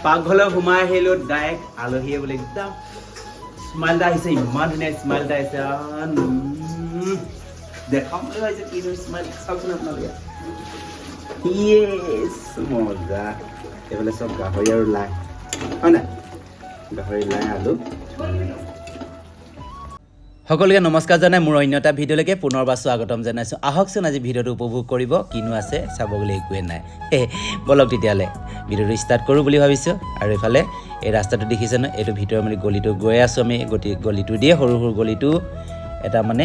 পাকঘৰলৈ সোমাই আহিলোঁ ডাইৰেক্ট আলহীয়ে বোলে একদম স্মাইল এটা আহিছে ইমান ধুনীয়া স্মাইল এটা আহিছে দেখাম বুলি ভাবিছে কিনো স্মাইল চাওকচোন আপোনালোকে মজা এইফালে চব গাহৰি আৰু লাই হয় নাই গাহৰি লাই আলু সকলোকে নমস্কাৰ জনাই মোৰ অন্য এটা ভিডিঅ'লৈকে পুনৰবাৰ স্বাগতম জনাইছোঁ আহকচোন আজি ভিডিঅ'টো উপভোগ কৰিব কিনো আছে চাবগৈ একোৱে নাই বলক তেতিয়াহ'লে ভিডিঅ'টো ষ্টাৰ্ট কৰোঁ বুলি ভাবিছোঁ আৰু এইফালে এই ৰাস্তাটো দেখিছে ন এইটো ভিতৰৰ মানে গলিটো গৈ আছোঁ আমি গলিটো দিয়ে সৰু সৰু গলিটো এটা মানে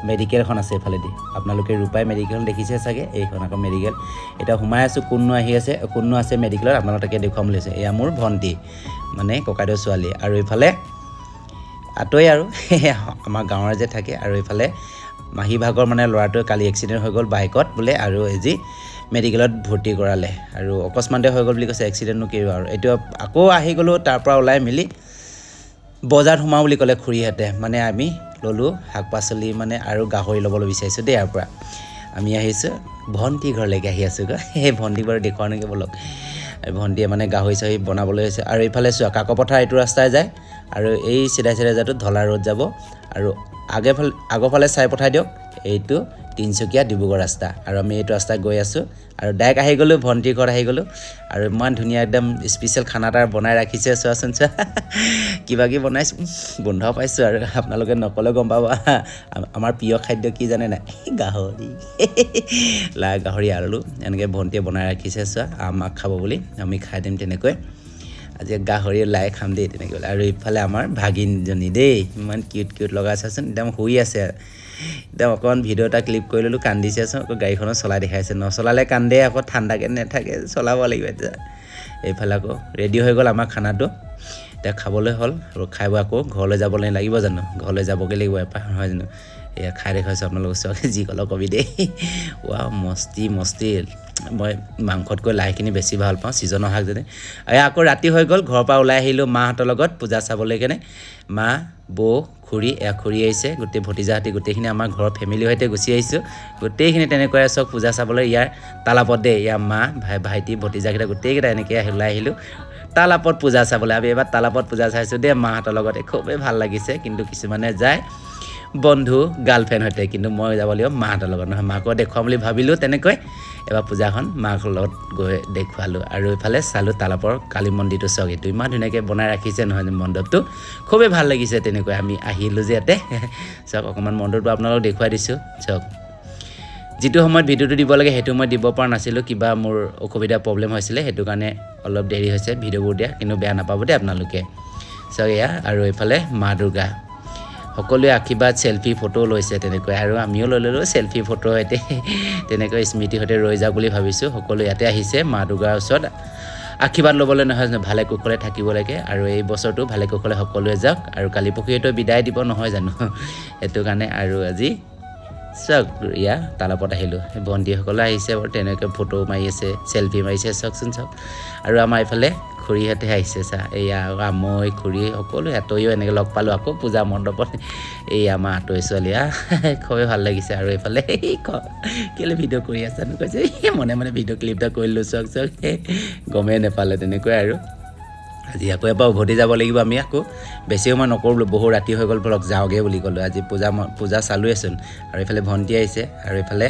মেডিকেলখন আছে এইফালেদি আপোনালোকে ৰূপাই মেডিকেলখন দেখিছে চাগে এইখন আকৌ মেডিকেল এতিয়া সোমাই আছোঁ কোননো আহি আছে কোননো আছে মেডিকেলত আপোনালোকে তাকে দেখুৱাম বুলি আছে এয়া মোৰ ভণ্টি মানে ককাইদেউৰ ছোৱালী আৰু এইফালে আতৈ আৰু আমাৰ গাঁৱৰ যে থাকে আৰু এইফালে মাহী ভাগৰ মানে ল'ৰাটোৱে কালি এক্সিডেণ্ট হৈ গ'ল বাইকত বোলে আৰু এজি মেডিকেলত ভৰ্তি কৰালে আৰু অকস্মাতে হৈ গ'ল বুলি কৈছে এক্সিডেণ্টনো কি আৰু এইটো আকৌ আহি গ'লোঁ তাৰ পৰা ওলাই মেলি বজাৰত সোমাওঁ বুলি ক'লে খুৰীহঁতে মানে আমি ল'লোঁ শাক পাচলি মানে আৰু গাহৰি ল'বলৈ বিচাৰিছোঁ দেই ইয়াৰ পৰা আমি আহিছোঁ ভণ্টি ঘৰলৈকে আহি আছোঁ সেই ভণ্টি বাৰু দেখুৱাওঁ নেকি বলক ভণ্টিয়ে মানে গাহৰি চাহৰি বনাবলৈ হৈছে আৰু এইফালে চোৱা কাকপথাৰ এইটো ৰাস্তাই যায় আৰু এই চিধাই যোৱাটো ঢলা ৰোড যাব আৰু আগৰ ফালে চাই পঠাই দিয়ক এইটো তিনিচুকীয়া ডিব্ৰুগড় ৰাস্তা আৰু আমি এইটো ৰাস্তাত গৈ আছোঁ আৰু ডাইৰেক্ট আহি গ'লোঁ ভণ্টিৰ ঘৰত আহি গ'লোঁ আৰু ইমান ধুনীয়া একদম স্পেচিয়েল খানা এটা বনাই ৰাখিছে চোৱাচোন চোৱা কিবা কিবি বনাইছোঁ গোন্ধ পাইছোঁ আৰু আপোনালোকে নক'লে গম পাব আমাৰ প্ৰিয় খাদ্য কি জানে নাই গাহৰি লাই গাহৰি আলু এনেকৈ ভণ্টিয়ে বনাই ৰাখিছে চোৱা আমাক খাব বুলি আমি খাই দিম তেনেকৈ আজি গাহৰি লাই খাম দেই তেনেকৈ আৰু ইফালে আমাৰ ভাগিনজনী দেই ইমান কিউট লগাই চাচোন একদম শুই আছে একদম অকণমান ভিডিঅ' এটা ক্লিপ কৰি ল'লোঁ কান্দিছেচোন আকৌ গাড়ীখনত চলাই দেখাইছে নচলালে কান্দে আকৌ ঠাণ্ডাকৈ নাথাকে চলাব লাগিব এতিয়া এইফালে আকৌ ৰেডি হৈ গ'ল আমাৰ খানাটো এতিয়া খাবলৈ হ'ল আৰু খাই বৈ আকৌ ঘৰলৈ যাবলৈ লাগিব জানো ঘৰলৈ যাবগৈ লাগিব এপাৰ নহয় জানো এয়া খাই দেখুৱাইছোঁ আপোনালোকৰ ওচৰতে যি ক'লেও কবি দেই ৱাও মস্তি মই মাংসতকৈ লাইখিনি বেছি ভাল পাওঁ ছিজনৰ শাক যেনে আকৌ ৰাতি হৈ গ'ল ঘৰৰ পৰা ওলাই আহিলোঁ মাহঁতৰ লগত পূজা চাবলৈ কেনে মা বৌ খুৰী খুৰী আহিছে গোটেই ভতিজাহঁতি গোটেইখিনি আমাৰ ঘৰৰ ফেমিলিৰ সৈতে গুচি আহিছোঁ গোটেইখিনি তেনেকৈ চব পূজা চাবলৈ ইয়াৰ তালাপত দেই ইয়াৰ মা ভাইটি ভতিজাকেইটা গোটেইকেইটা এনেকৈ ওলাই আহিলোঁ তালাপত পূজা চাবলৈ আমি এবাৰ তালাপত পূজা চাইছোঁ দেই মাহঁতৰ লগতে খুবেই ভাল লাগিছে কিন্তু কিছুমানে যায় বন্ধু গাৰ্লফ্ৰেণ্ড সৈতে কিন্তু মই যাব লাগিব মাহঁতৰ লগত নহয় মাকো দেখুৱাম বুলি ভাবিলোঁ তেনেকৈ এবাৰ পূজাখন মাকৰ লগত গৈ দেখুৱালোঁ আৰু এইফালে চালোঁ তালাপৰ কালী মন্দিৰটো চাওক এইটো ইমান ধুনীয়াকৈ বনাই ৰাখিছে নহয় মণ্ডপটো খুবেই ভাল লাগিছে তেনেকৈ আমি আহিলোঁ যে ইয়াতে চাওক অকণমান মণ্ডপটো আপোনালোকক দেখুৱাই দিছোঁ চাওক যিটো সময়ত ভিডিঅ'টো দিব লাগে সেইটো মই দিব পৰা নাছিলোঁ কিবা মোৰ অসুবিধা প্ৰব্লেম হৈছিলে সেইটো কাৰণে অলপ দেৰি হৈছে ভিডিঅ'বোৰ দিয়া কিন্তু বেয়া নাপাব দেই আপোনালোকে চাওক এয়া আৰু এইফালে মা দুৰ্গা সকলোৱে আশীৰ্বাদ চেলফি ফটো লৈছে তেনেকৈ আৰু আমিও লৈ ল'লোঁ চেলফি ফটো সৈতে তেনেকৈ স্মৃতিৰ সৈতে ৰৈ যাওক বুলি ভাবিছোঁ সকলো ইয়াতে আহিছে মা দুৰ্গাৰ ওচৰত আশীৰ্বাদ ল'বলৈ নহয় জানো ভালে কুশলে থাকিব লাগে আৰু এই বছৰটো ভালে কুশলে সকলোৱে যাওক আৰু কালি পৰহিতো বিদায় দিব নহয় জানো সেইটো কাৰণে আৰু আজি চাওক ইয়া তালাপত আহিলোঁ ভণ্টিসকলে আহিছে বাৰু তেনেকৈ ফটো মাৰি আছে চেলফি মাৰিছে চাওকচোন চাওক আৰু আমাৰ এইফালে খুৰীহঁতে আহিছে চা এয়া মই খুৰী সকলো আতৈও এনেকৈ লগ পালোঁ আকৌ পূজা মণ্ডপত এই আমাৰ আতৈ ছোৱালী খুবেই ভাল লাগিছে আৰু এইফালে কেলৈ ভিডিঅ' কৰি আছানো কৈছে মনে ভিডিঅ' ক্লিপ এটা কৰিলোঁ চাওক গমেই নাপালে তেনেকৈ আৰু আজি আকৌ এবাৰ উভতি যাব লাগিব আমি আকৌ বেছি সময় নকৰোঁ বহু ৰাতি হৈ গ'ল বলক যাওঁগৈ বুলি ক'লোঁ আজি পূজা চালোৱেচোন আৰু এইফালে ভণ্টি আহিছে আৰু এইফালে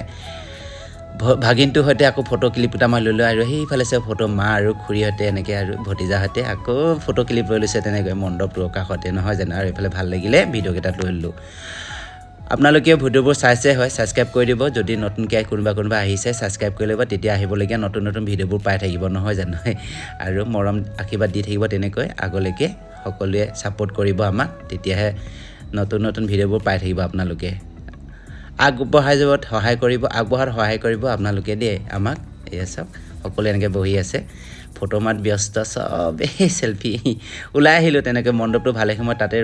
ভাগিনটোৰ সৈতে আকৌ ফটো ক্লিপ এটা মাৰি ল'লোঁ আৰু সেইফালে চাওক ফটো মা আৰু খুৰীহঁতে এনেকৈ আৰু ভতিজাহঁতে আকৌ ফটো ক্লিপ লৈ লৈছে তেনেকৈ মণ্ডপটোৰ কাষতে নহয় জানো আৰু এইফালে ভাল লাগিলে ভিডিঅ'কেইটাত লৈ ল'লোঁ আপোনালোকেও ভিডিঅ'বোৰ চাইছে হয় ছাবস্ক্ৰাইব কৰি দিব যদি নতুনকৈ কোনোবা আহিছে ছাবস্ক্ৰাইব কৰি ল'ব তেতিয়া আহিবলগীয়া নতুন ভিডিঅ'বোৰ পাই থাকিব নহয় জানো আৰু মৰম আশীৰ্বাদ দি থাকিব তেনেকৈ আগলৈকে সকলোৱে ছাপোৰ্ট কৰিব আমাক তেতিয়াহে নতুন ভিডিঅ'বোৰ পাই থাকিব আপোনালোকে আগবঢ়াত সহায় কৰিব আপোনালোকে দেই আমাক এয়া চাওক সকলোৱে এনেকৈ বহি আছে ফটো মাত ব্যস্ত চবেই চেলফি ওলাই আহিলোঁ তেনেকৈ মণ্ডপটো ভালে সময় তাতে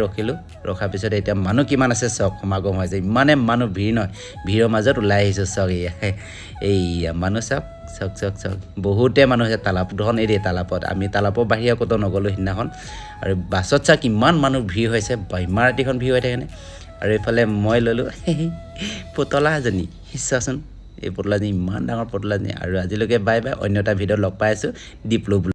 ৰখাৰ পিছত এতিয়া মানুহ কিমান আছে চাওক সমাগম হৈছে ইমানে মানুহ ভিৰ নহয় ভিৰৰ মাজত ওলাই আহিছোঁ চাওক এইয়া মানুহ চাওক বহুতে মানুহ আছে তালাপখন এই তালাপত আমি তালাপৰ বাহিৰে ক'তো নগ'লোঁ সিদিনাখন আৰু বাছত চাওক কিমান মানুহ ভিৰ হৈছে ইমান ৰাতিখন ভিৰ হৈ থাকেনে আৰু এইফালে মই ল'লোঁ পুতলা এজনী চোৱাচোন এই পুতলাজনী ইমান ডাঙৰ পুতলাজনী আৰু আজিলৈকে বাই অন্য এটা ভিডিঅ'ত লগ পাই আছোঁ দীপ লো